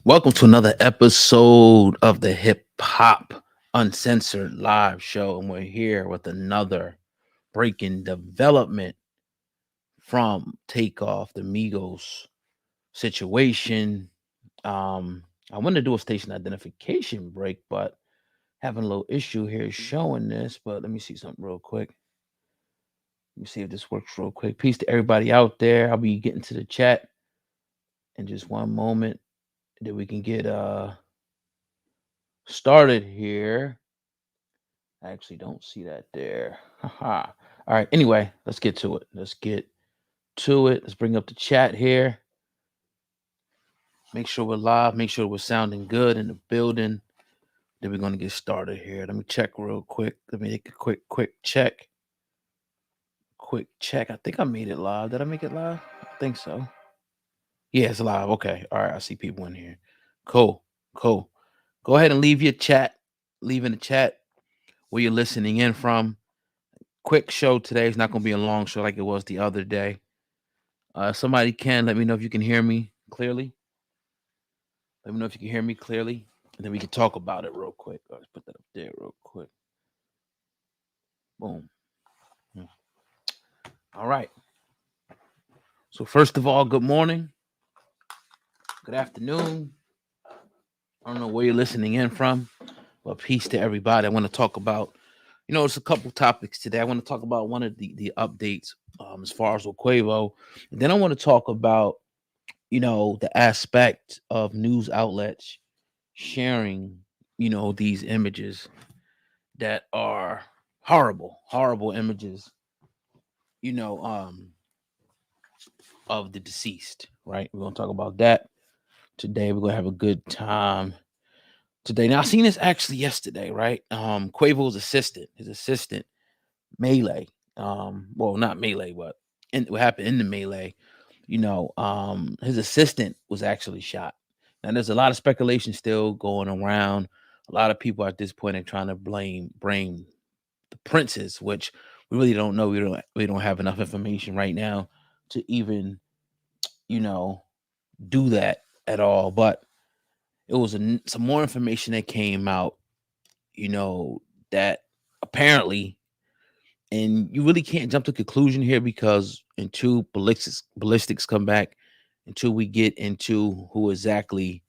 Welcome to another episode of the Hip Hop Uncensored Live Show. And we're here with another breaking development from Takeoff, the Migos situation. I wanted to do a station identification break, but having a little issue here showing this. But let me see something real quick. Let me see if this works real quick. Peace to everybody out there. I'll be getting to the chat in just one moment that we can get started here. I actually don't see that there. Haha. All right. Anyway, let's get to it. Let's get to it. Let's bring up the chat here. Make sure we're live. Make sure we're sounding good in the building. Then we're going to get started here. Let me check real quick. Let me make a quick check. Quick check. I think I made it live. Did I make it live? I think so. Yeah, it's live. Okay. All right. I see people in here. Cool. Cool. Go ahead and leave your chat. Leave in the chat where you're listening in from. Quick show today. It's not going to be a long show like it was the other day. Somebody can let me know if you can hear me clearly. Let me know if you can hear me clearly, and then we can talk about it real quick. Let's put that up there real quick. Boom. Hmm. All right. So first of all, good morning, good afternoon. I don't know where you're listening in from, but peace to everybody. I want to talk about, it's a couple topics today. I want to talk about one of the updates as far as with Quavo, and then I want to talk about the aspect of news outlets sharing, these images that are horrible images, you know, um, of the deceased, right? We're gonna talk about that today. We're gonna have a good time today. Now I seen this actually yesterday, right? Quavo's his assistant, Melee. Well, not Melee, but what happened in the Melee, his assistant was actually shot. Now there's a lot of speculation still going around. A lot of people at this point are trying to blame the princes, which we really don't know. We don't have enough information right now to even you know do that at all. But it was some more information that came out. That apparently, and you really can't jump to conclusion here because until ballistics come back, until we get into who exactly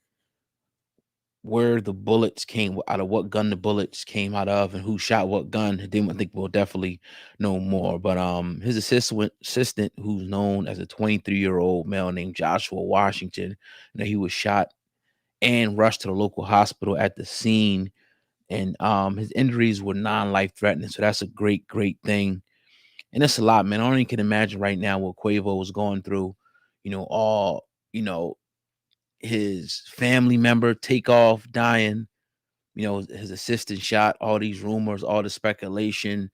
where the bullets came out of, what gun the bullets came out of, and who shot what gun, then I think we'll definitely know more. But his assistant, who's known as a 23-year-old male named Joshua Washington, he was shot and rushed to the local hospital at the scene, and his injuries were non-life threatening. So that's a great thing, and it's a lot, man. I only can imagine right now what Quavo was going through. All his family member Takeoff dying, his assistant shot, all these rumors, all the speculation,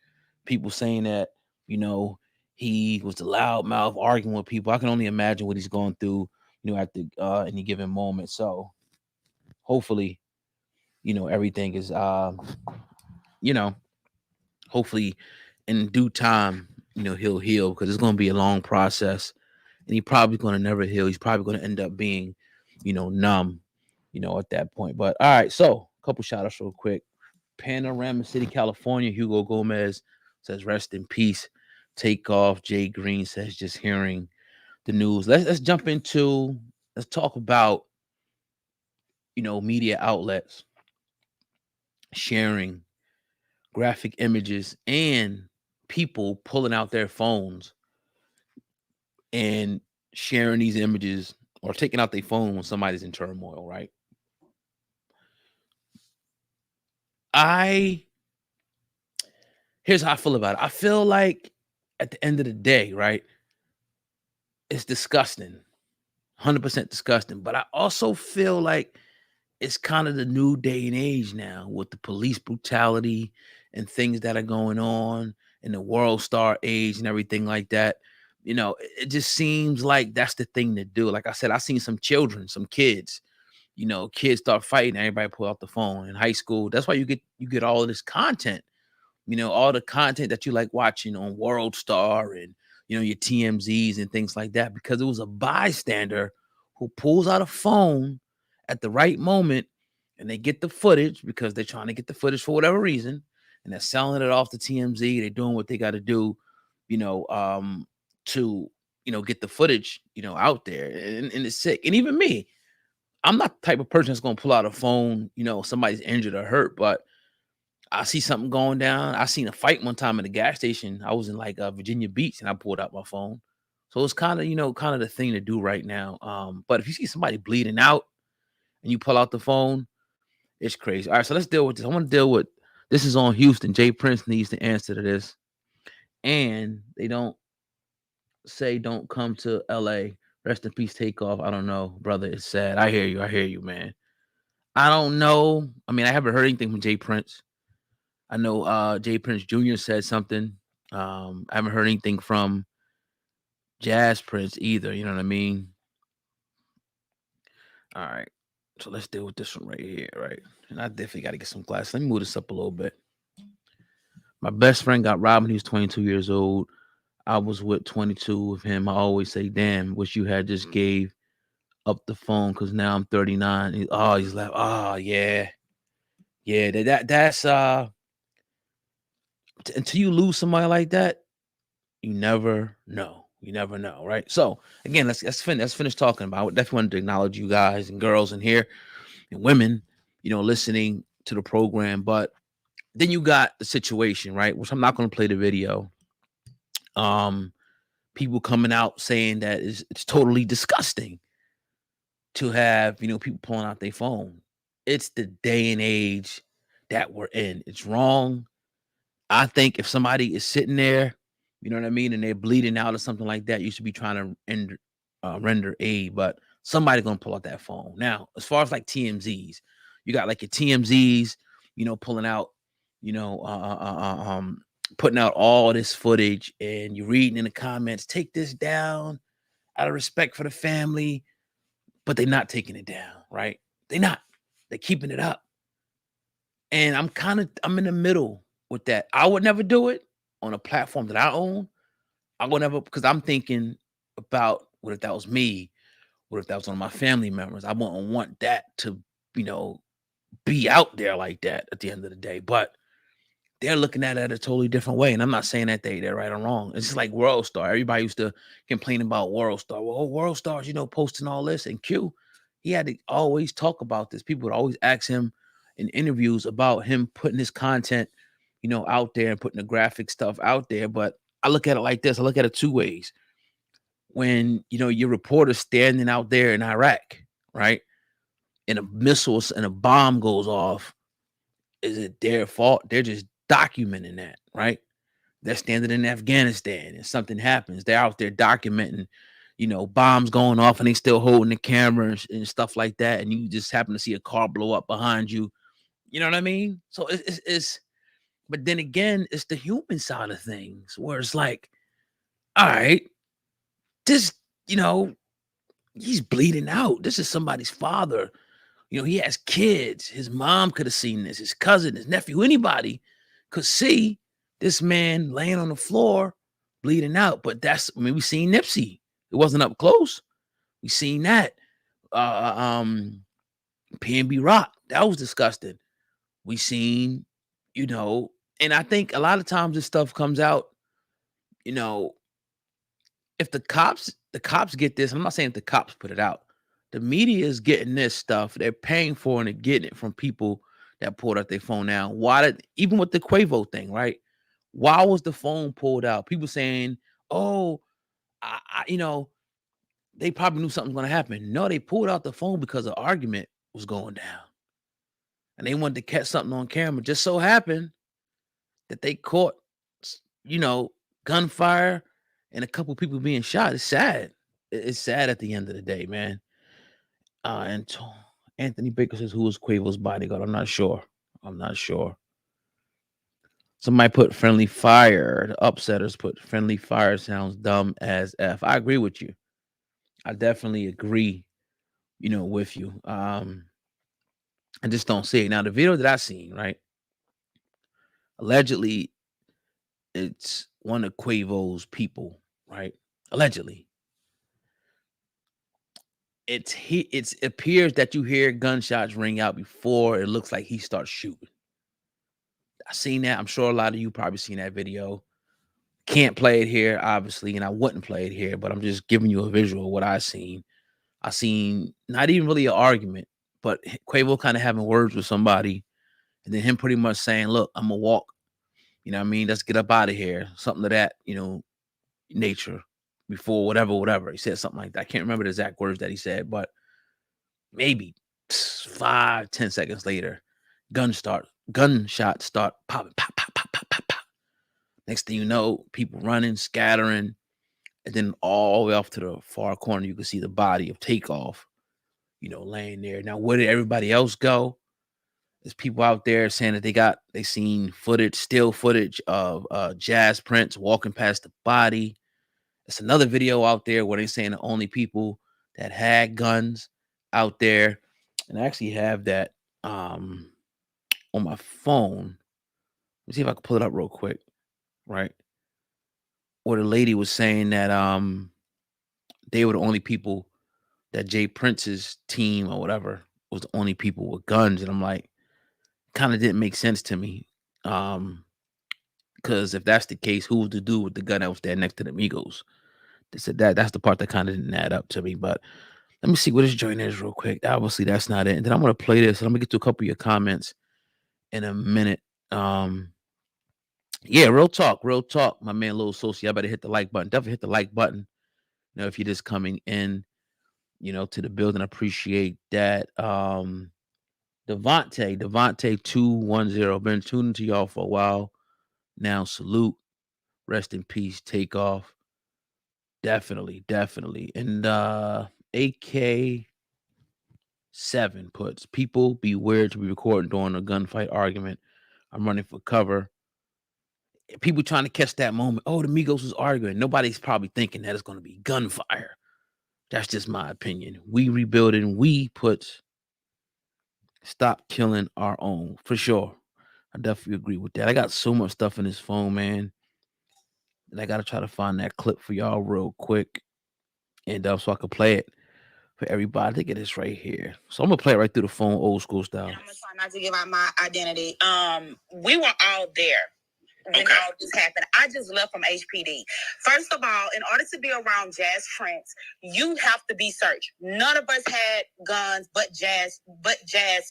people saying that, you know, he was the loudmouth arguing with people. I can only imagine what he's going through, at the any given moment. So hopefully, everything is you know, hopefully in due time, he'll heal because it's gonna be a long process and he probably gonna never heal. He's probably gonna end up being, numb, at that point. But all right, so a couple shout outs real quick. Panorama City, California. Hugo Gomez says, "Rest in peace." Takeoff. Jay Green says, "Just hearing the news." Let's jump into. Let's talk about media outlets sharing graphic images and people pulling out their phones and sharing these images or taking out their phone when somebody's in turmoil. Right. I Here's how I feel about it. I feel like at the end of the day, right, it's disgusting, 100% disgusting. But I also feel like it's kind of the new day and age now with the police brutality and things that are going on in the world star age and everything like that. It just seems like that's the thing to do. Like I said, I seen some children, some kids, kids start fighting, everybody pull out the phone in high school. That's why you get all of this content, all the content that you like watching on World Star and your TMZs and things like that, because it was a bystander who pulls out a phone at the right moment and they get the footage because they're trying to get the footage for whatever reason, and they're selling it off to TMZ. They're doing what they got to do, to get the footage, out there, and it's sick. And even me, I'm not the type of person that's gonna pull out a phone, somebody's injured or hurt, but I see something going down. I seen a fight one time at a gas station. I was in like Virginia Beach, and I pulled out my phone. So it's kind of the thing to do right now. But if you see somebody bleeding out and you pull out the phone, it's crazy. All right, so let's deal with this. I want to deal with this. Is on Houston. Jay Prince needs to answer to this, and they don't say don't come to LA. Rest in peace, Takeoff. I don't know, brother. It's sad. I hear you. I hear you, man. I don't know. I mean, I haven't heard anything from Jay Prince. I know Jay Prince Jr. said something. I haven't heard anything from Jazz Prince either. You know what I mean? All right. So let's deal with this one right here, right? And I definitely got to get some glasses. Let me move this up a little bit. My best friend got robbed when he was 22 years old. I was with 22 with him. I always say, damn, wish you had just gave up the phone because now I'm 39. He's like, oh, yeah. Yeah, that's until you lose somebody like that, you never know. You never know, right? So again, let's finish talking about. I definitely wanted to acknowledge you guys and girls in here and women, listening to the program. But then you got the situation, right? Which I'm not going to play the video. People coming out saying that it's totally disgusting to have people pulling out their phone. It's the day and age that we're in. It's wrong. I think if somebody is sitting there, you know what I mean, and they're bleeding out or something like that, you should be trying to render aid. But somebody gonna pull out that phone. Now, as far as like TMZs, you got like your TMZs, pulling out, putting out all this footage, and you're reading in the comments, take this down out of respect for the family, but they're not taking it down, right? They're not. They're keeping it up. And I'm in the middle with that. I would never do it on a platform that I own. I would never, because I'm thinking about what if that was me? What if that was one of my family members? I wouldn't want that to, you know, be out there like that at the end of the day. But they're looking at it a totally different way. And I'm not saying that they're right or wrong. It's just like World Star. Everybody used to complain about World Star. Well, World Stars, posting all this. And Q, he had to always talk about this. People would always ask him in interviews about him putting his content, out there and putting the graphic stuff out there. But I look at it like this. I look at it two ways. When, your reporter's standing out there in Iraq, right? And a missile and a bomb goes off, is it their fault? They're just documenting that, right? They're standing in Afghanistan and something happens. They're out there documenting, bombs going off and they still holding the cameras and stuff like that. And you just happen to see a car blow up behind you. You know what I mean? So it's but then again, it's the human side of things where it's like, all right, this, he's bleeding out. This is somebody's father. He has kids. His mom could have seen this. His cousin, his nephew, anybody could see this man laying on the floor bleeding out. But we seen Nipsey. It wasn't up close. We seen that. PNB Rock. That was disgusting. We seen, and I think a lot of times this stuff comes out, you know, if the cops get this, I'm not saying if the cops put it out. The media is getting this stuff. They're paying for it and getting it from people that pulled out their phone. Now, even with the Quavo thing, right? Why was the phone pulled out? People saying, "Oh, they probably knew something was going to happen." No, they pulled out the phone because an argument was going down, and they wanted to catch something on camera. Just so happened that they caught, you know, gunfire and a couple people being shot. It's sad. It's sad at the end of the day, man. And Anthony Baker says, "Who was Quavo's bodyguard?" I'm not sure. I'm not sure. Somebody put friendly fire. The upsetters put friendly fire sounds dumb as F. I agree with you. I definitely agree, with you. I just don't see it. Now, the video that I seen, right? Allegedly, it's one of Quavo's people, right? Allegedly. it appears that you hear gunshots ring out before it looks like he starts shooting. I seen that. I'm sure a lot of you probably seen that video. Can't play it here, obviously, and I wouldn't play it here, but I'm just giving you a visual of what I seen. I seen not even really an argument, but Quavo kind of having words with somebody, and then him pretty much saying, "Look, I'm gonna walk. You know what I mean? Let's get up out of here." Something to that, nature. Before whatever. He said something like that. I can't remember the exact words that he said, but maybe 5-10 seconds later, gunshots start popping, pop, pop, pop, pop, pop, pop. Next thing you know, people running, scattering, and then all the way off to the far corner, you can see the body of Takeoff, laying there. Now, where did everybody else go? There's people out there saying that they seen still footage of Jazz Prince walking past the body. It's another video out there where they're saying the only people that had guns out there, and I actually have that on my phone. Let me see if I can pull it up real quick, right? Where the lady was saying that they were the only people, that Jay Prince's team or whatever was the only people with guns, and I'm like, kind of didn't make sense to me. Because if that's the case, who was the dude with the gun that was there next to the Migos? They said that's the part that kind of didn't add up to me. But let me see what this joint is real quick. Obviously, that's not it. And then I'm gonna play this, and I'm gonna get to a couple of your comments in a minute. Yeah, real talk, my man, Lil Soci. I better hit the like button. Definitely hit the like button. If you're just coming in, to the building, appreciate that. Devontae 210. Been tuning to y'all for a while now. Salute. Rest in peace. Takeoff. Definitely. And AK7 puts, people be weird to be recording during a gunfight argument. I'm running for cover. People trying to catch that moment. Oh, the Migos was arguing. Nobody's probably thinking that it's going to be gunfire. That's just my opinion. We rebuilding. We put, stop killing our own. For sure. I definitely agree with that. I got so much stuff in this phone, man. And I got to try to find that clip for y'all real quick. And so I can play it for everybody. I think it is right here. So I'm going to play it right through the phone, old school style. I'm going to try not to give out my identity. We were all there when all this happened. I just left from HPD. First of all, in order to be around Jazz Prince, you have to be searched. None of us had guns, but Jazz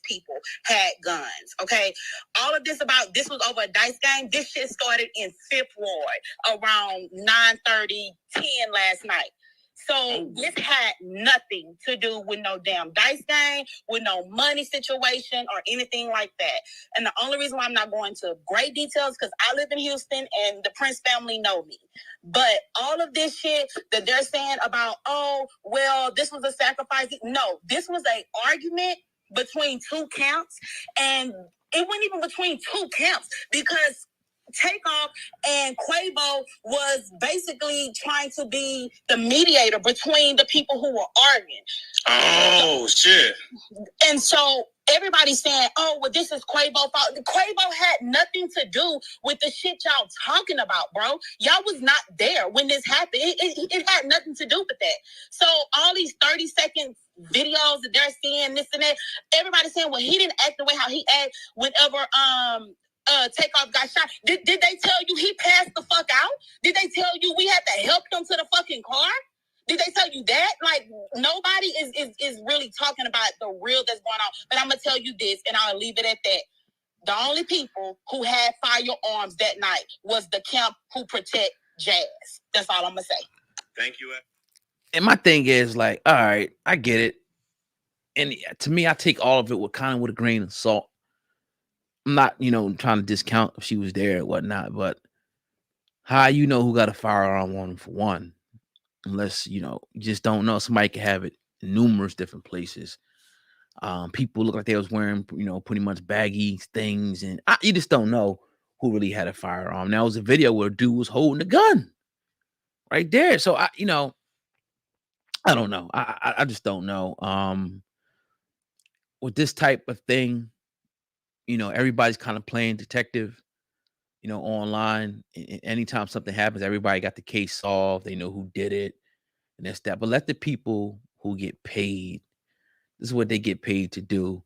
people had guns. Okay, all of this was over a dice game. This shit started in Fifth Ward around 9:30, 10 last night. So this had nothing to do with no damn dice game, with no money situation or anything like that. And the only reason why I'm not going to great details, because I live in Houston and the Prince family know me. But all of this shit that they're saying about, oh, well, this was a sacrifice. No, this was an argument between two camps. And it wasn't even between two camps, because Takeoff and Quavo was basically trying to be the mediator between the people who were arguing. Oh, shit. And so everybody's saying, oh, well, this is Quavo's fault. Quavo had nothing to do with the shit y'all talking about, bro. Y'all was not there when this happened. It had nothing to do with that. So all these 30-second videos that they're seeing, this and that, everybody's saying, well, he didn't act the way how he acted whenever Takeoff got shot. Did they tell you he passed the fuck out? Did they tell you we had to help him to the fucking car? Did they tell you that? Like, nobody is really talking about the real that's going on. But I'm going to tell you this, and I'll leave it at that. The only people who had firearms that night was the camp who protect Jazz. That's all I'm going to say. Thank you. And my thing is, like, all right, I get it. And to me, I take all of it with a grain of salt. I'm not, trying to discount if she was there or whatnot, but how who got a firearm on him, for one? Unless, you just don't know. Somebody could have it in numerous different places. People look like they was wearing, pretty much baggy things. And you just don't know who really had a firearm. Now, it was a video where a dude was holding a gun right there. So, I don't know. I just don't know. With this type of thing, everybody's kind of playing detective, online. Anytime something happens, everybody got the case solved. They know who did it and that's that. But let the people who get paid. This is what they get paid to do.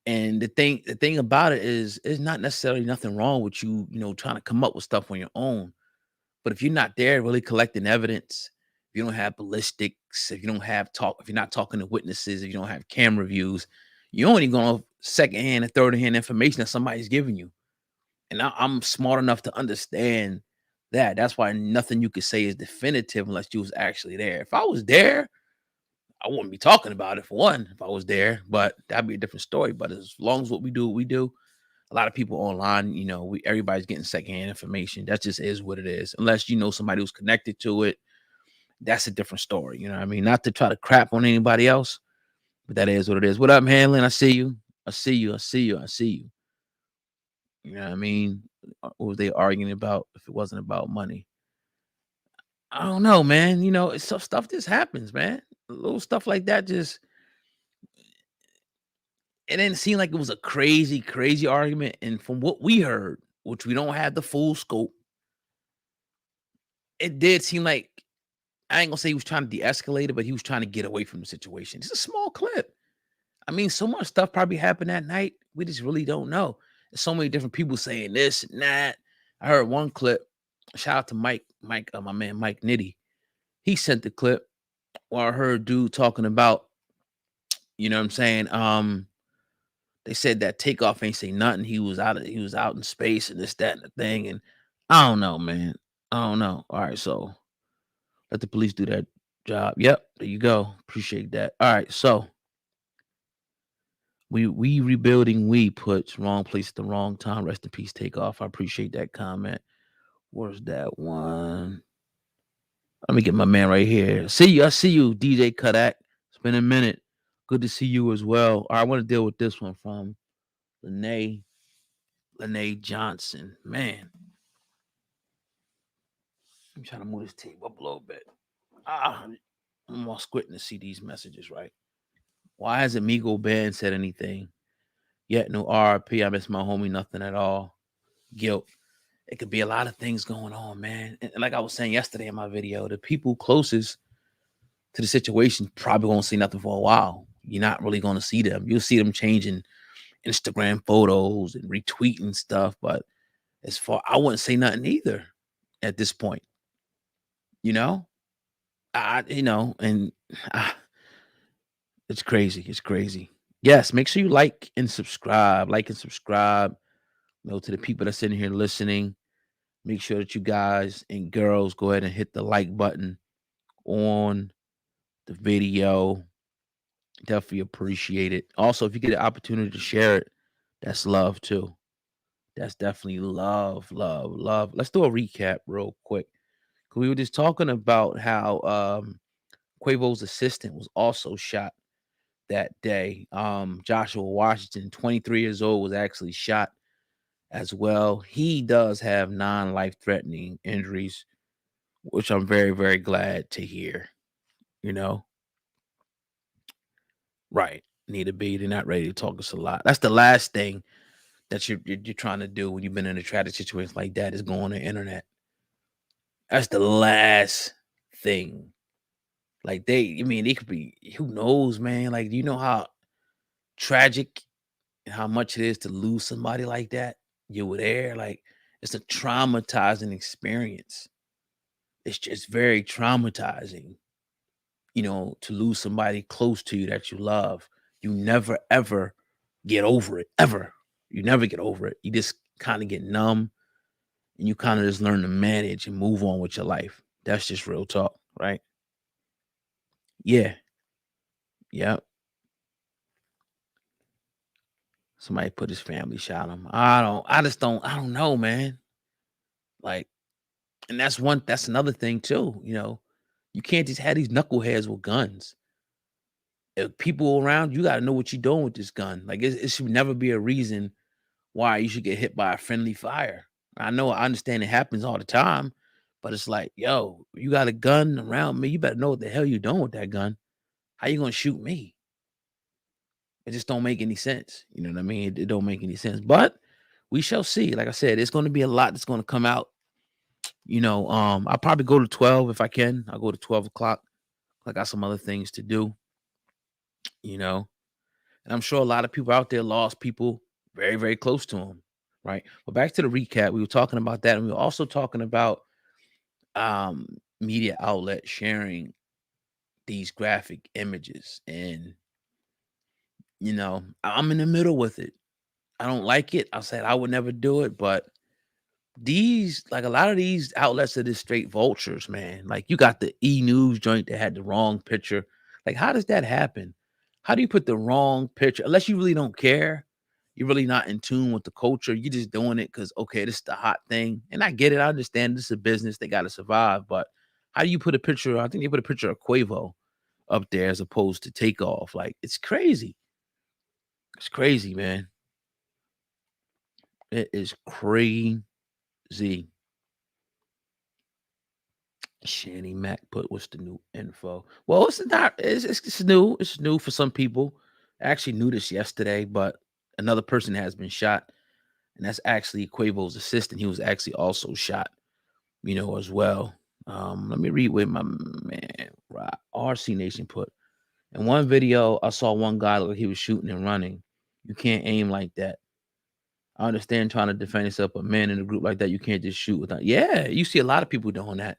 And the thing about it is, it's not necessarily nothing wrong with you, trying to come up with stuff on your own. But if you're not there really collecting evidence, if you don't have ballistics, if you don't have talk, if you're not talking to witnesses, if you don't have camera views, you're only going to secondhand and third hand information that somebody's giving you. And I'm smart enough to understand that. That's why nothing you could say is definitive unless you was actually there. If I was there, I wouldn't be talking about it for one, if I was there, but that'd be a different story. But as long as what we do, a lot of people online, everybody's getting secondhand information. That just is what it is. Unless you know somebody who's connected to it, that's a different story. You know what I mean? Not to try to crap on anybody else, but that is what it is. What up, Hanlon? I see you. I see you. I see you. I see you. You know what I mean? What was they arguing about if it wasn't about money? I don't know, man. It's stuff just happens, man. Little stuff like that just it didn't seem like it was a crazy, crazy argument. And from what we heard, which we don't have the full scope, it did seem like I ain't gonna say he was trying to de-escalate it, but he was trying to get away from the situation. It's a small clip. I mean, so much stuff probably happened that night. We just really don't know. There's so many different people saying this and that. I heard one clip. Shout out to my man Mike Nitty. He sent the clip where I heard dude talking about, you know what I'm saying? They said that Takeoff ain't say nothing. He was out in space and this, that, and the thing. And I don't know, man. I don't know. All right, so let the police do that job. Yep, there you go. Appreciate that. All right, so we rebuilding we puts wrong place at the wrong time. Rest in peace, Takeoff. I appreciate that comment. Where's that one? Let me get my man right here. See you. I see you, DJ Kodak. It's been a minute. Good to see you as well. All right, I want to deal with this one from Lene Johnson. Man, I'm trying to move this tape up a little bit. I'm more squinting to see these messages, right? Why hasn't Migo Band said anything? Yet no RP. I miss my homie, nothing at all. Guilt. It could be a lot of things going on, man. And like I was saying yesterday in my video, the people closest to the situation probably won't see nothing for a while. You're not really going to see them. You'll see them changing Instagram photos and retweeting stuff, but as far I wouldn't say nothing either at this point. You know, and it's crazy. It's crazy. Yes, make sure you like and subscribe. Like and subscribe. To the people that's sitting here listening, make sure that you guys and girls go ahead and hit the like button on the video. Definitely appreciate it. Also, if you get an opportunity to share it, that's love too. That's definitely love, love, love. Let's do a recap real quick. 'Cause we were just talking about how Quavo's assistant was also shot that day. Joshua Washington, 23 years old, was actually shot as well. He does have non-life threatening injuries, which I'm very, very glad to hear. You know, right? Need to be. They're not ready to talk us a lot. That's the last thing that you're trying to do when you've been in a tragic situation like that is go on the internet. That's the last thing. Like they could be. Who knows, man? Like, do you know how tragic and how much it is to lose somebody like that? You were there. Like, it's a traumatizing experience. It's just very traumatizing, to lose somebody close to you that you love. You never ever get over it. Ever. You never get over it. You just kind of get numb and you kind of just learn to manage and move on with your life. That's just real talk, right? Yeah. Yeah. Somebody put his family shot him. I don't know, man. Like, and that's another thing too, You can't just have these knuckleheads with guns. If people around, you got to know what you're doing with this gun. Like, it should never be a reason why you should get hit by a friendly fire. I understand it happens all the time, but it's like, yo, you got a gun around me. You better know what the hell you're doing with that gun. How you gonna shoot me? It just don't make any sense. You know what I mean? It don't make any sense. But we shall see. Like I said, it's going to be a lot that's going to come out. I'll probably go to 12 if I can. I'll go to 12 o'clock. I got some other things to do, you know. And I'm sure a lot of people out there lost people very, very close to them, right? But back to the recap, we were talking about that, and we were also talking about media outlets sharing these graphic images. And I'm in the middle with it. I don't like it. I said I would never do it, but a lot of these outlets are just straight vultures, man. Like, you got the E-News joint that had the wrong picture. Like, how does that happen? How do you put the wrong picture? Unless you really don't care, you're really not in tune with the culture. You're just doing it because, okay, this is the hot thing. And I get it. I understand this is a business. They got to survive. But how do you put a picture? I think they put a picture of Quavo up there as opposed to Takeoff. Like, it's crazy. It's crazy, man. It is crazy. Shanny Mac put, what's the new info? Well, it's not. It's new. It's new for some people. I actually knew this yesterday, but another person has been shot, and that's actually Quavo's assistant. He was actually also shot, as well. Let me read what my man RC Nation put. In one video, I saw one guy look like he was shooting and running. You can't aim like that. I understand trying to defend yourself, but man, in a group like that, you can't just shoot without. Yeah, you see a lot of people doing that.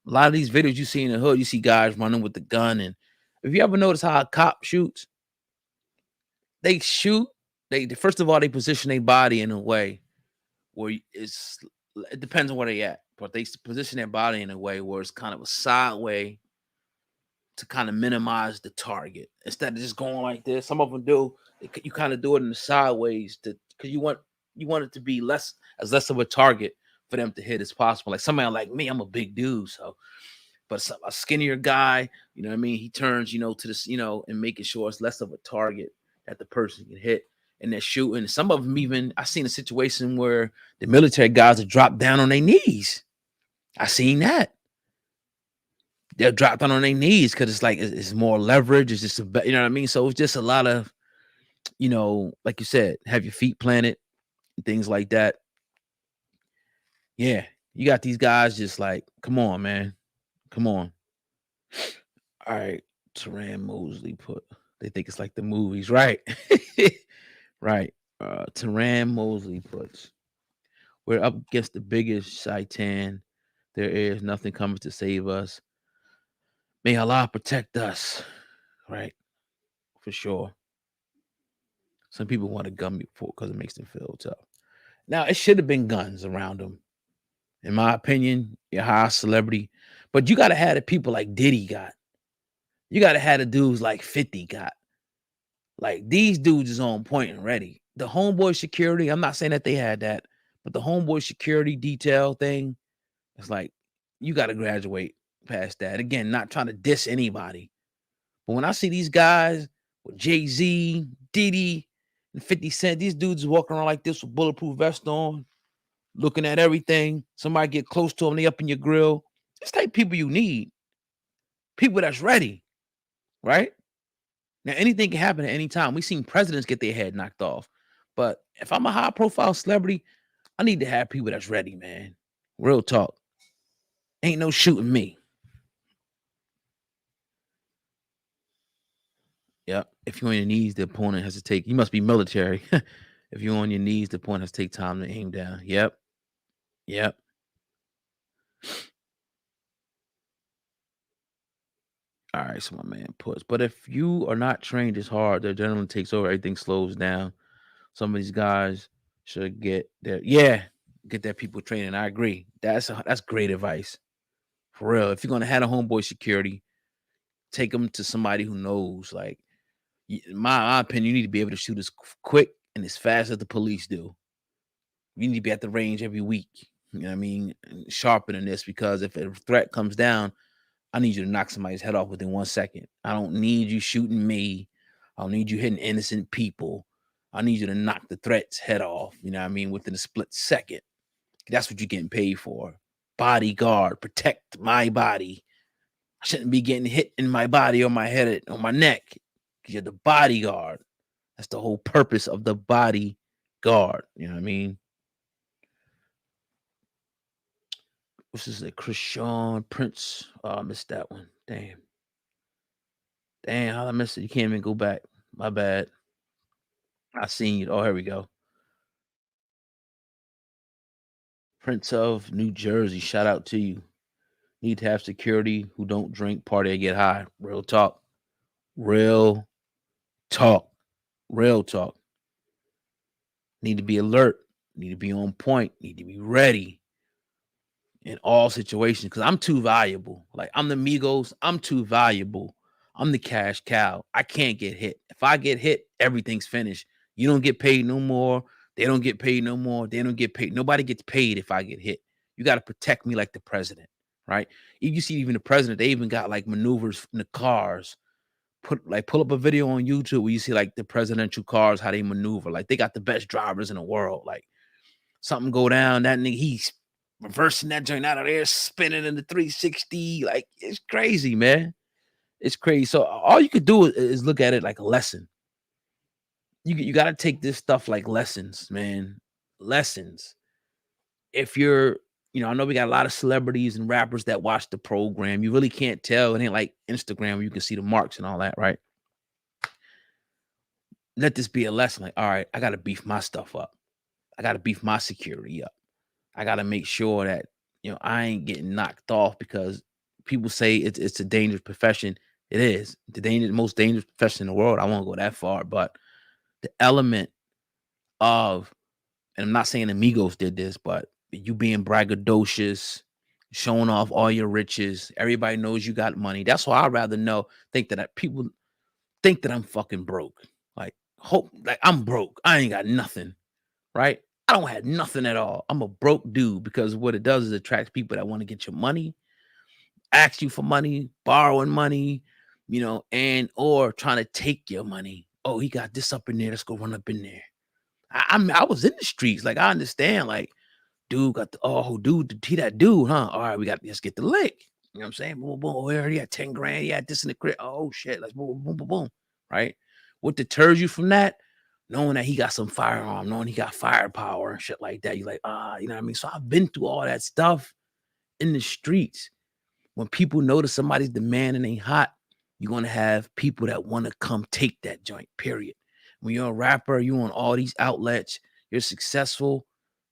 A lot of these videos you see in the hood, you see guys running with the gun. And if you ever notice how a cop shoots, they shoot. They first of all, they position their body in a way where it depends on where they at, but they position their body in a way where it's kind of a sideway to kind of minimize the target instead of just going like this. Some of them do. You kind of do it in the sideways because you want it to be less of a target for them to hit as possible. Like somebody like me, I'm a big dude, so. But a skinnier guy, you know what I mean? He turns, to this, and making sure it's less of a target that the person can hit. And they're shooting. Some of them even, I seen a situation where the military guys are dropped down on their knees. I seen that. They're dropped down on their knees because it's like it's more leverage. It's just you know what I mean? So it's just a lot of, like you said, have your feet planted, things like that. Yeah. You got these guys just like, come on, man. Come on. All right. Teran Mosley put, they think it's like the movies, right? Right. Teran Mosley puts, we're up against the biggest shaitan there is. Nothing comes to save us. May Allah protect us. Right. For sure. Some people want to gun me for because it makes them feel tough. Now, it should have been guns around them. In my opinion, you're a high celebrity. But you got to have the people like Diddy got. You got to have the dudes like 50 got. Like, these dudes is on point and ready. The homeboy security, I'm not saying that they had that, but the homeboy security detail thing, it's like, you got to graduate past that. Again, not trying to diss anybody. But when I see these guys with Jay-Z, Diddy, and 50 Cent, these dudes walking around like this with bulletproof vest on, looking at everything. Somebody get close to them, they up in your grill. It's type of people you need. People that's ready, right? Now, anything can happen at any time. We've seen presidents get their head knocked off. But if I'm a high profile celebrity, I need to have people that's ready, man. Real talk. Ain't no shooting me. Yep. If you're on your knees, the opponent has to take, you must be military. If you're on your knees, the opponent has to take time to aim down. Yep. Yep. All right. So my man puts, but if you are not trained as hard, the adrenaline takes over, everything slows down. Some of these guys should get their people training. I agree. That's great advice. For real. If you're gonna have a homeboy security, take them to somebody who knows. Like, in my opinion, you need to be able to shoot as quick and as fast as the police do. You need to be at the range every week. You know what I mean? And sharpening this, because if a threat comes down, I need you to knock somebody's head off within 1 second. I don't need you shooting me. I don't need you hitting innocent people. I need you to knock the threat's head off. You know what I mean? Within a split second. That's what you're getting paid for. Bodyguard, protect my body. I shouldn't be getting hit in my body or my head or my neck, because you're the bodyguard. That's the whole purpose of the bodyguard. You know what I mean? What's this? Krishan Prince. Oh, I missed that one. Damn. Damn, how I missed it. You can't even go back. My bad. I seen you. Oh, here we go. Prince of New Jersey. Shout out to you. Need to have security who don't drink, party, or get high. Real talk. Real talk. Real talk. Need to be alert. Need to be on point. Need to be ready in all situations because I'm too valuable. Like I'm the Migos. I'm too valuable. I'm the cash cow. I can't get hit. If I get hit, everything's finished. You don't get paid no more. They don't get paid no more. They don't get paid. Nobody gets paid if I get hit. You got to protect me like the president, right? You see, even the president, they even got like maneuvers in the cars. Pull up a video on YouTube where you see like the presidential cars, how they maneuver. Like they got the best drivers in the world. Like something go down, that nigga, he's reversing that joint out of there, spinning in the 360. Like it's crazy, man. It's crazy. So all you could do is look at it like a lesson. You got to take this stuff like lessons, man. Lessons. If you're, I know we got a lot of celebrities and rappers that watch the program. You really can't tell. It ain't like Instagram where you can see the marks and all that, right? Let this be a lesson. Like, all right, I got to beef my stuff up. I got to beef my security up. I got to make sure that I ain't getting knocked off because people say it's a dangerous profession. It is the most dangerous profession in the world. I won't go that far, but the element of, and I'm not saying Amigos did this, but you being braggadocious, showing off all your riches. Everybody knows you got money. That's why I'd rather think that people think that I'm fucking broke. Like I'm broke. I ain't got nothing. Right? I don't have nothing at all. I'm a broke dude because what it does is attracts people that want to get your money, ask you for money, borrowing money, and or trying to take your money. Oh, he got this up in there. Let's go run up in there. I was in the streets. Like I understand. Like dude got dude, he that dude, huh? All right, let's get the lick. You know what I'm saying? Boom, boom. Oh, he had 10 grand. He had this in the crib. Oh shit. Let's boom, boom, boom, boom. Right? What deters you from that? Knowing that he got some firearm, knowing he got firepower and shit like that. You're like, you know what I mean? So I've been through all that stuff in the streets. When people notice somebody's demand and ain't hot, you're gonna have people that want to come take that joint, period. When you're a rapper, you're on all these outlets, you're successful,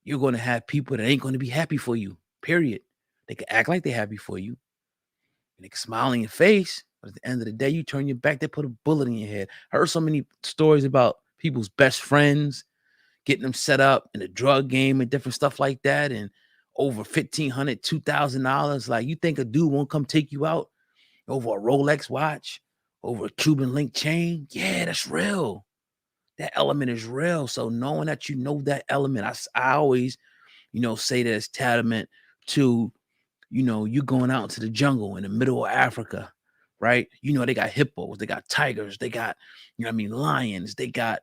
you're gonna have people that ain't gonna be happy for you, period. They can act like they're happy for you, and they can smile in your face, but at the end of the day, you turn your back, they put a bullet in your head. I heard so many stories about people's best friends getting them set up in the drug game and different stuff like that, and over $1,500, $2,000. Like, you think a dude won't come take you out over a Rolex watch, over a Cuban link chain? Yeah, that's real. That element is real. So knowing that that element, I always, say that it's testament to, you going out into the jungle in the middle of Africa, right? They got hippos, they got tigers, they got, lions, they got,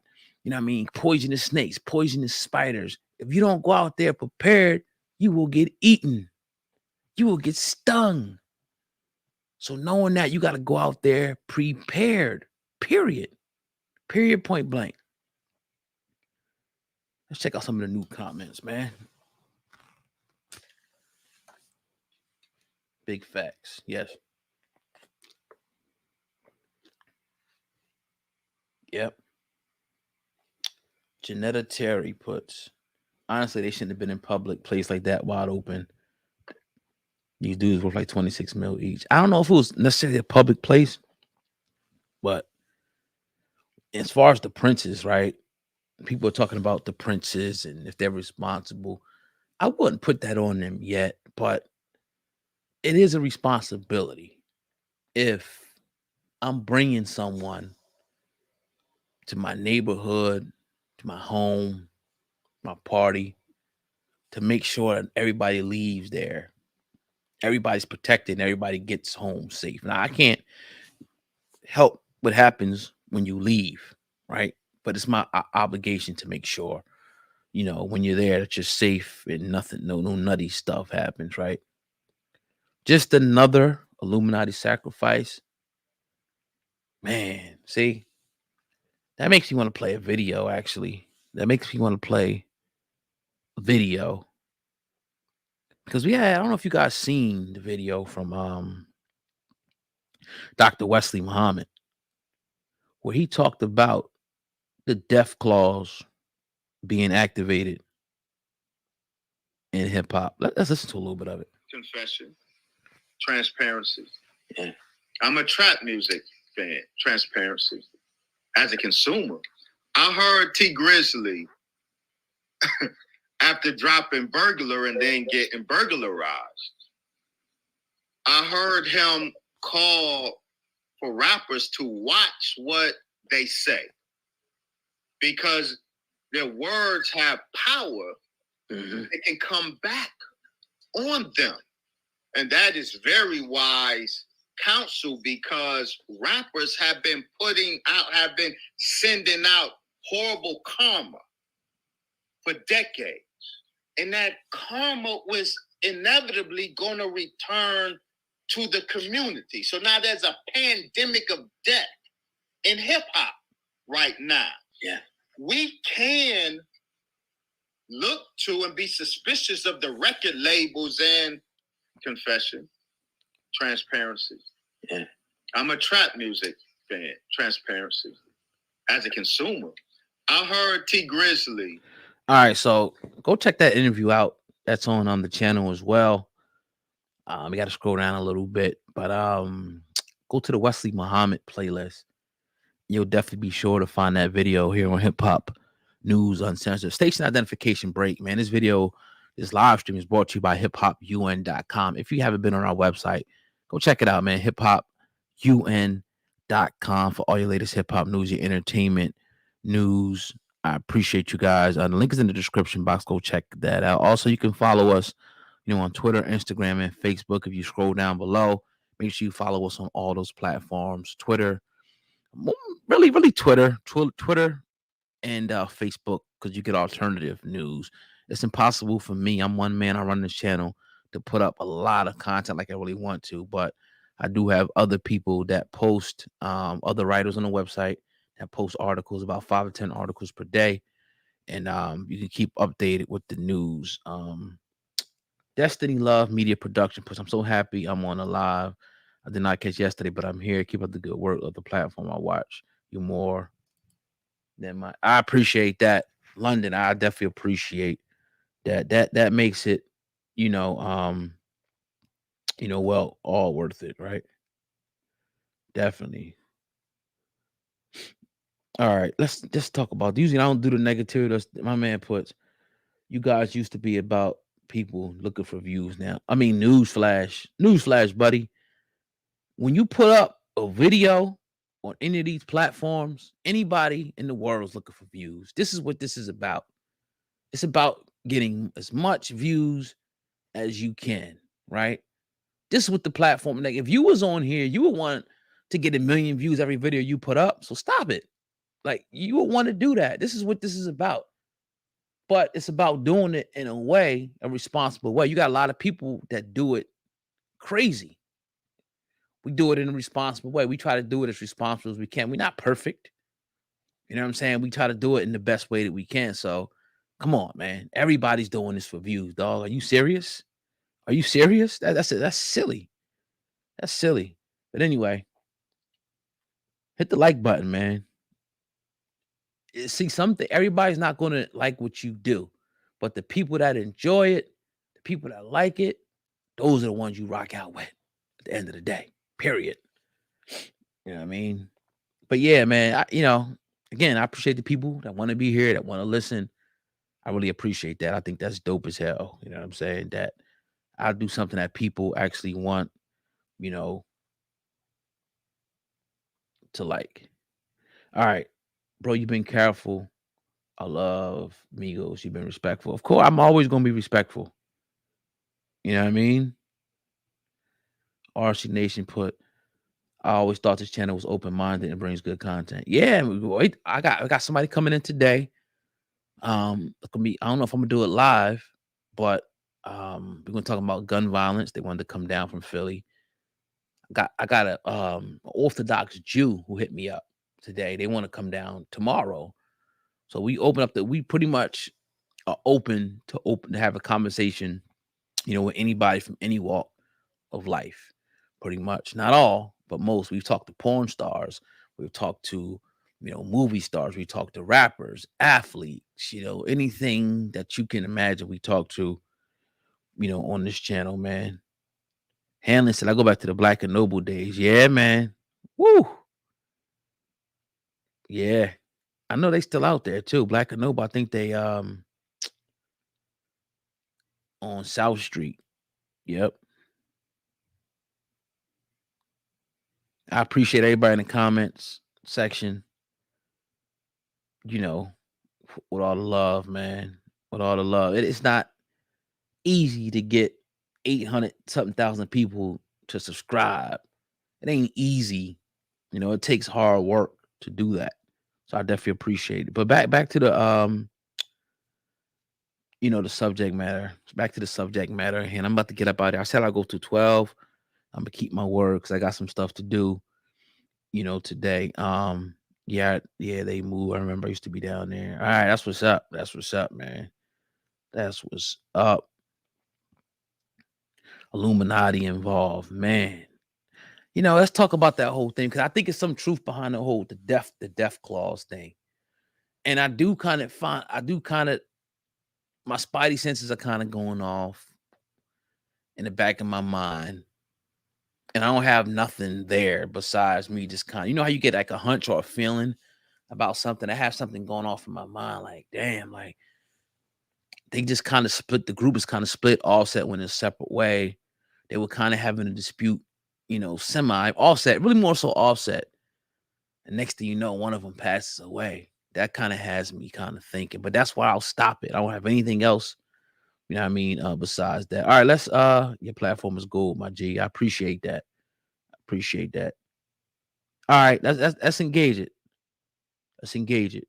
poisonous snakes, poisonous spiders. If you don't go out there prepared, you will get eaten. You will get stung. So knowing that, you got to go out there prepared, period. Period, point blank. Let's check out some of the new comments, man. Big facts. Yes. Yep. Janetta Terry puts, honestly, they shouldn't have been in public place like that, wide open. These dudes worth like 26 mil each. I don't know if it was necessarily a public place, but as far as the princes, right? People are talking about the princes and if they're responsible. I wouldn't put that on them yet, but it is a responsibility. If I'm bringing someone to my neighborhood, to my home, my party, to make sure that everybody leaves there, everybody's protected, and everybody gets home safe. Now, I can't help what happens when you leave, right? But it's my obligation to make sure, when you're there, that you're safe and nothing, no nutty stuff happens, right? Just another Illuminati sacrifice. Man, see, that makes me want to play a video, actually. That makes me want to play a video. Because I don't know if you guys seen the video from Dr. Wesley Muhammad. where he talked about the death clause being activated in hip hop. Let's listen to a little bit of it. Confession, transparency. Yeah. I'm a trap music fan. Transparency. As a consumer, I heard T Grizzly after dropping Burglar and then getting burglarized. I heard him call for rappers to watch what they say because their words have power. It can come back on them. And that is very wise counsel because rappers have been sending out horrible karma for decades. And that karma was inevitably going to return to the community. So now there's a pandemic of death in hip hop right now. Yeah. We can look to and be suspicious of the record labels and confession, transparency. Yeah. I'm a trap music fan, transparency. As a consumer, I heard T Grizzly. All right, so go check that interview out. That's on the channel as well. We got to scroll down a little bit, but go to the Wesley Muhammad playlist. You'll definitely be sure to find that video here on Hip Hop News Uncensored. Station identification break, man. This video, this live stream is brought to you by hiphopun.com. If you haven't been on our website, go check it out, man. hiphopun.com for all your latest hip hop news, your entertainment news. I appreciate you guys. The link is in the description box. Go check that out. Also, you can follow us, on Twitter, Instagram, and Facebook. If you scroll down below, make sure you follow us on all those platforms. Twitter, really Twitter and Facebook, because you get alternative news. It's impossible for me. I'm one man. I run this channel to put up a lot of content like I really want to, but I do have other people that post, other writers on the website that post articles, about 5 or 10 articles per day, and you can keep updated with the news. Destiny Love Media Production. I'm so happy I'm on a live. I did not catch yesterday, but I'm here. Keep up the good work of the platform. I watch you more than I appreciate that, London. I definitely appreciate that. That makes it, well, all worth it, right? Definitely. All right, let's just talk about. Usually, I don't do the negativity. My man puts. You guys used to be about people looking for views. Now, I mean, newsflash, buddy. When you put up a video on any of these platforms, anybody in the world is looking for views. This is what this is about. It's about getting as much views as you can, right? This is what the platform, like, if you was on here, you would want to get 1 million views every video you put up. So stop it. Like, you would want to do that. This is what this is about. But it's about doing it in a responsible way. You got a lot of people that do it crazy. We do it in a responsible way. We try to do it as responsible as we can. We're not perfect. You know what I'm saying? We try to do it in the best way that we can. So come on, man. Everybody's doing this for views, dog. Are you serious? Are you serious? That's it. That's silly. That's silly. But anyway, hit the like button, man. See, everybody's not going to like what you do, but the people that enjoy it, the people that like it, those are the ones you rock out with at the end of the day, period. You know what I mean? But yeah, man, again, I appreciate the people that want to be here, that want to listen. I really appreciate that. I think that's dope as hell. You know what I'm saying? That I'll do something that people actually want, to like. All right, bro, you've been careful. I love Migos. You've been respectful. Of course, I'm always going to be respectful. You know what I mean? RC Nation I always thought this channel was open-minded and brings good content. Yeah, I got somebody coming in today. It's gonna be, I don't know if I'm gonna do it live, but we're gonna talk about gun violence. They wanted to come down from Philly. I got a Orthodox Jew who hit me up today. They want to come down tomorrow. So we pretty much are open to have a conversation, with anybody from any walk of life. Pretty much. Not all, but most. We've talked to porn stars. We've talked to movie stars. We talk to rappers, athletes, anything that you can imagine. We talk to, on this channel, man. Hanlon said, I go back to the Black and Noble days. Yeah, man. Woo. Yeah. I know they still out there too. Black and Noble. I think they on South Street. Yep. I appreciate everybody in the comments section, with all the love, man. With all the love. It's not easy to get 800 something thousand people to subscribe. It ain't easy. It takes hard work to do that. So I definitely appreciate it. But back to the subject matter. Back to the subject matter. And I'm about to get up out there. I said I'll go to 12. I'm gonna keep my word because I got some stuff to do, today. Yeah, they move. I remember I used to be down there. All right, that's what's up. That's what's up, man. That's what's up. Illuminati involved, man. Let's talk about that whole thing because I think it's some truth behind the death clause thing. And I do kind of my spidey senses are kind of going off in the back of my mind. And I don't have nothing there besides me just kind of, how you get like a hunch or a feeling about something. I have something going off in my mind, like, damn, like they just kind of split. The group is kind of split. Offset went a separate way. They were kind of having a dispute, semi. Offset, really more so Offset. And next thing you know, one of them passes away. That kind of has me kind of thinking, but that's why I'll stop it. I don't have anything else, besides that. All right, let's your platform is gold, my G. I appreciate that. Appreciate that. All right, let's engage it. Let's engage it.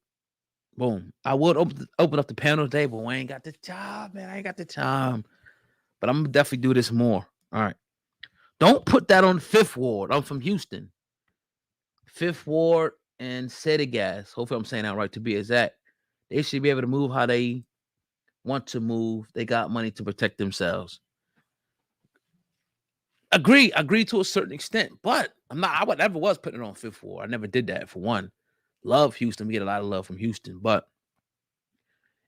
Boom. I would open up the panel today, but we ain't got the time, man. I ain't got the time. But I'm gonna definitely do this more. All right. Don't put that on Fifth Ward. I'm from Houston. Fifth Ward and Sedigas. Hopefully I'm saying that right to be exact. They should be able to move how they want to move. They got money to protect themselves. Agree to a certain extent, but I never was putting it on Fifth Ward. I never did that for one. Love Houston. We get a lot of love from Houston, but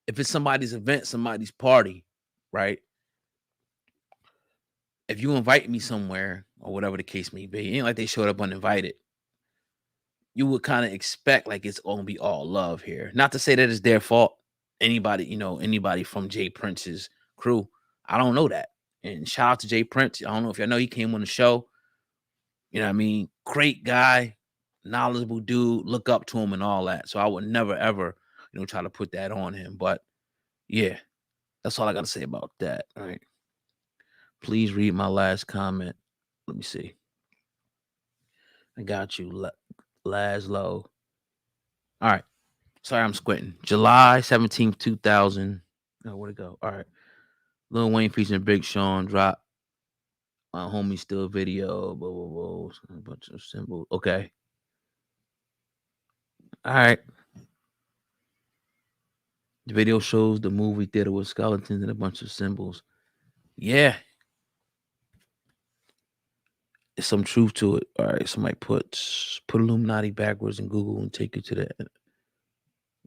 if it's somebody's event, somebody's party, right? If you invite me somewhere or whatever the case may be, it ain't like they showed up uninvited. You would kind of expect like it's gonna be all love here. Not to say that it's their fault. Anybody from Jay Prince's crew. I don't know that. And shout out to Jay Prince. I don't know if y'all know he came on the show. You know what I mean? Great guy, knowledgeable dude, look up to him and all that. So I would never ever, try to put that on him. But yeah, that's all I gotta say about that. All right. Please read my last comment. Let me see. I got you, Laszlo. All right. Sorry, I'm squinting. July 17th, 2000. Oh, where'd it go? All right. Lil Wayne featuring Big Sean drop. My homie still video. Blah, blah, blah. A bunch of symbols. Okay. All right. The video shows the movie theater with skeletons and a bunch of symbols. Yeah. There's some truth to it. All right. Somebody put Illuminati backwards in Google and take you to the.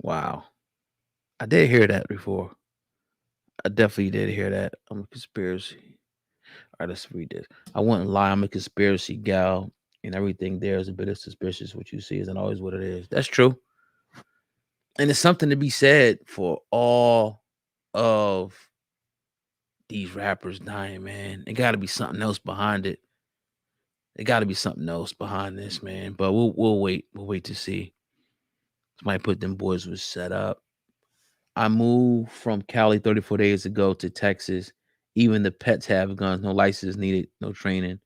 Wow. I did hear that before. I definitely did hear that. I'm a conspiracy. All right, let's read this. I wouldn't lie. I'm a conspiracy gal, and everything there is a bit of suspicious. What you see isn't always what it is. That's true. And it's something to be said for all of these rappers dying, man. It got to be something else behind it. It got to be something else behind this, man. But we'll wait. We'll wait to see. Somebody put them boys was set up. I moved from Cali 34 days ago to Texas. Even the pets have guns. No license needed. No training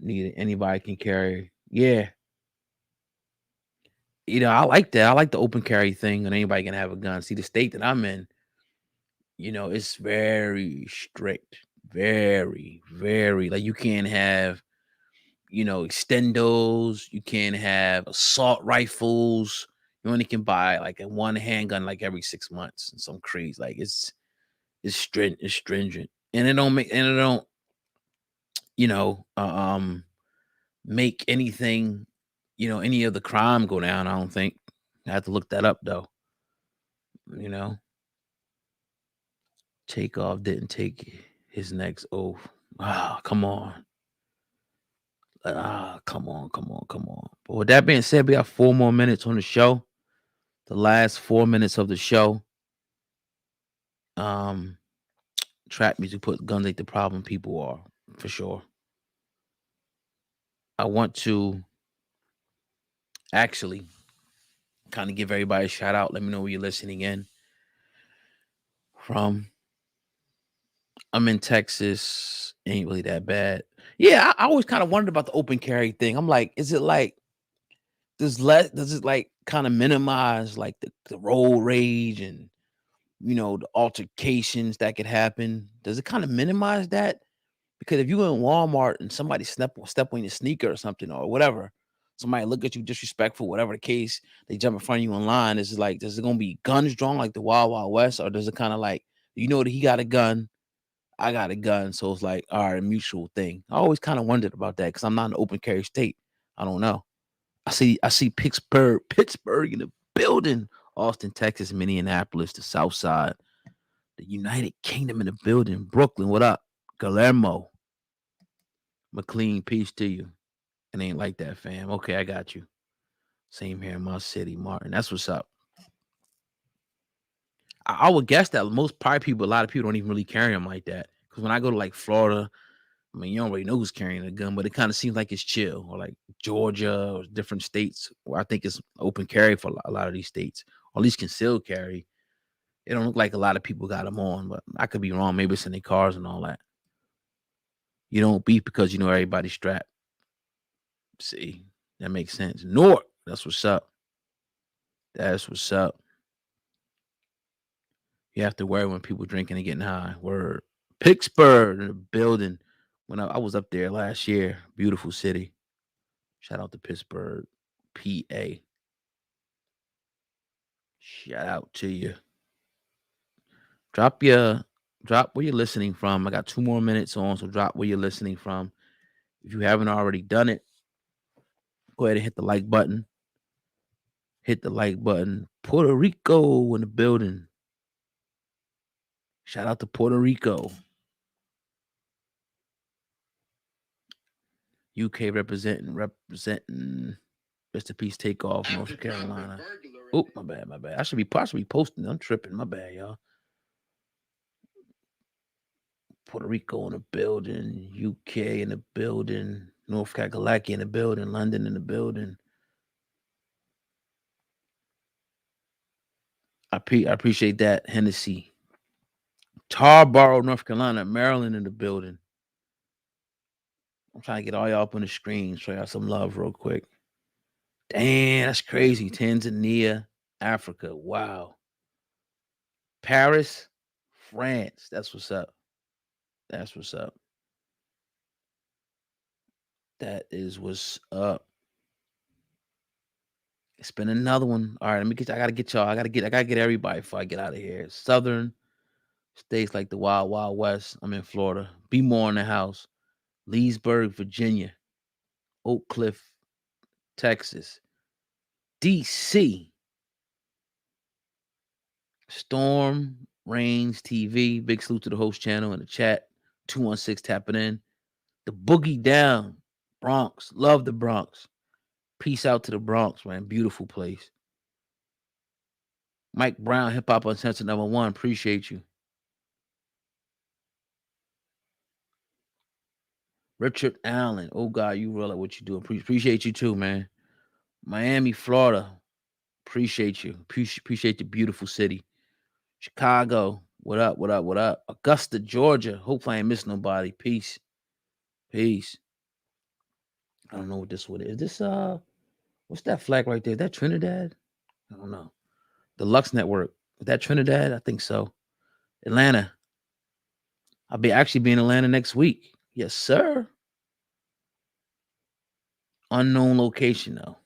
needed. Anybody can carry. Yeah. I like that. I like the open carry thing and anybody can have a gun. See, the state that I'm in, it's very strict. Very, very. Like you can't have, extendos. You can't have assault rifles. You only can buy like a one handgun like every 6 months and some crazy. Like it's stringent. And it don't, you know, make anything, any of the crime go down. I don't think. I have to look that up though. You know, Takeoff didn't take his next oath. Come on. Come on, come on, come on. But with that being said, we got 4 more minutes on the show. The last 4 minutes of the show. Um, Trap music put guns ain't the problem. People are for sure. I want to actually kind of give everybody a shout out. Let me know where you're listening in from. I'm in Texas. Ain't really that bad. Yeah, I always kind of wondered about the open carry thing. I'm like, is it like does it like kind of minimize like the road rage and the altercations that could happen? Does it kind of minimize that? Because if you in Walmart and somebody step on your sneaker or something or whatever, somebody look at you disrespectful, whatever the case, they jump in front of you in line. Is it like, does it gonna be guns drawn like the Wild Wild West, or does it kind of like that he got a gun, I got a gun, so it's like all right, a mutual thing? I always kind of wondered about that because I'm not an open carry state. I don't know. I see Pittsburgh in the building, Austin, Texas, Minneapolis, the South Side, the United Kingdom in the building, Brooklyn. What up, Guillermo? McLean, peace to you. It ain't like that, fam. Okay, I got you. Same here in my city, Martin. That's what's up. I would guess that a lot of people don't even really carry them like that. Because when I go to like Florida, I mean, you don't really know who's carrying a gun, but it kind of seems like it's chill. Or like Georgia or different states where I think it's open carry for a lot of these states, or at least concealed carry. It don't look like a lot of people got them on, but I could be wrong. Maybe it's in their cars and all that. You don't beef because everybody's strapped. See, that makes sense. North, that's what's up. That's what's up. You have to worry when people drinking and getting high. Word. Pittsburgh in the building. When I was up there last year, beautiful city. Shout out to Pittsburgh, PA. Shout out to you. Drop your drop where you're listening from. I got 2 more minutes on, so drop where you're listening from. If you haven't already done it, go ahead and hit the like button. Hit the like button. Puerto Rico in the building. Shout out to Puerto Rico. UK representing Rest in Peace Takeoff, North Carolina. Oh, my bad, my bad. I should be possibly posting. I'm tripping. My bad, y'all. Puerto Rico in the building, UK in the building, North Carolina in the building, London in the building. I appreciate that, Hennessy. Tarboro, North Carolina, Maryland in the building. I'm trying to get all y'all up on the screen, show y'all some love real quick. Damn, that's crazy. Tanzania, Africa. Wow. Paris, France. That's what's up. That's what's up. That is what's up. It's been another one. All right, let me get. I gotta get y'all. I gotta get everybody before I get out of here. Southern states like the Wild Wild West. I'm in Florida. Be more in the house. Leesburg, Virginia. Oak Cliff, Texas. DC. Storm Rains TV. Big salute to the host channel in the chat. 216 tapping in. The Boogie Down. Bronx. Love the Bronx. Peace out to the Bronx, man. Beautiful place. Mike Brown, Hip Hop Uncensored #1. Appreciate you. Richard Allen. Oh, God, you realize what you do. Appreciate you too, man. Miami, Florida. Appreciate you. Appreciate the beautiful city. Chicago. What up? What up? What up? Augusta, Georgia. Hopefully I ain't miss nobody. Peace. Peace. I don't know what this one is. This what's that flag right there? Is that Trinidad? I don't know. The Lux Network. Is that Trinidad? I think so. Atlanta. I'll be in Atlanta next week. Yes, sir. Unknown location though.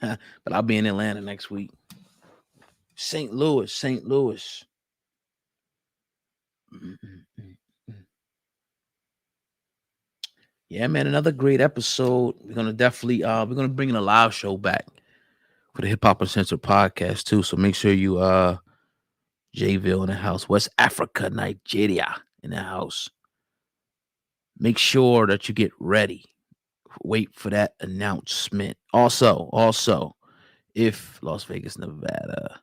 But I'll be in Atlanta next week. St. Louis, St. Louis. Yeah, man, another great episode. We're gonna definitely we're gonna bring in a live show back for the Hip Hop Uncensored podcast too. So make sure you Jayville in the house, West Africa, Nigeria in the house. Make sure that you get ready. Wait for that announcement. Also, if Las Vegas, Nevada,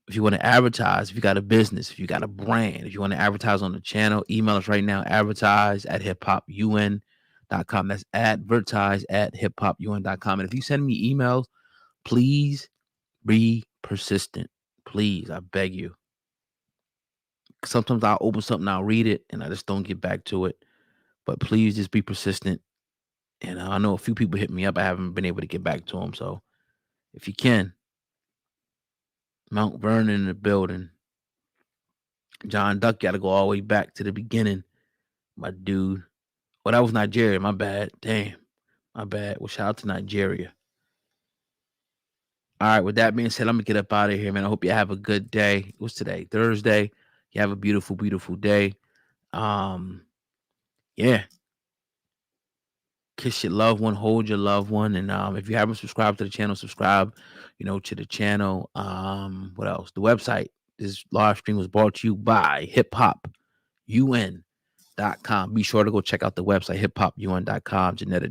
if you want to advertise, if you got a business, if you got a brand, if you want to advertise on the channel, email us right now, advertise@hiphopun.com. That's advertise@hiphopun.com. And if you send me emails, please be persistent. Please, I beg you. Sometimes I'll open something, I'll read it, and I just don't get back to it. But please just be persistent. And I know a few people hit me up. I haven't been able to get back to them. So if you can, Mount Vernon in the building. John Duck got to go all the way back to the beginning, my dude. Well, that was Nigeria. My bad. Damn. My bad. Well, shout out to Nigeria. All right. With that being said, I'm going to get up out of here, man. I hope you have a good day. What's today? Thursday. You have a beautiful, beautiful day. Yeah. Kiss your loved one, hold your loved one. And if you haven't subscribed to the channel, subscribe, to the channel. What else? The website. This live stream was brought to you by hiphopun.com. Be sure to go check out the website, hiphopun.com. Janetta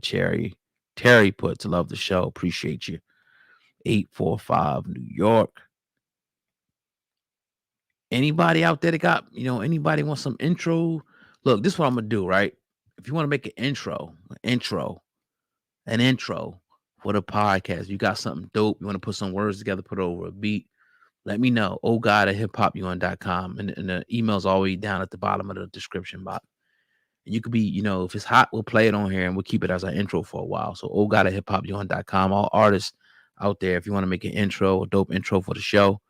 Terry puts, love the show. Appreciate you. 845 New York. Anybody out there that got, anybody want some intro? Look, this is what I'm going to do, right? If you want to make an intro for the podcast, you got something dope, you want to put some words together, put it over a beat, let me know. ohgod@hiphopun.com. And the email's always down at the bottom of the description box. And you could be, if it's hot, we'll play it on here and we'll keep it as our intro for a while. So ohgod@hiphopun.com. All artists out there, if you want to make an intro, a dope intro for the show,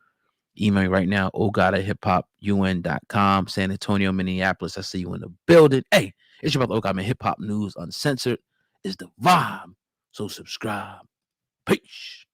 email me right now, ohgod@hiphopun.com. San Antonio, Minneapolis, I see you in the building. Hey, it's your brother, man. Hip Hop News Uncensored is the vibe. So subscribe. Peace.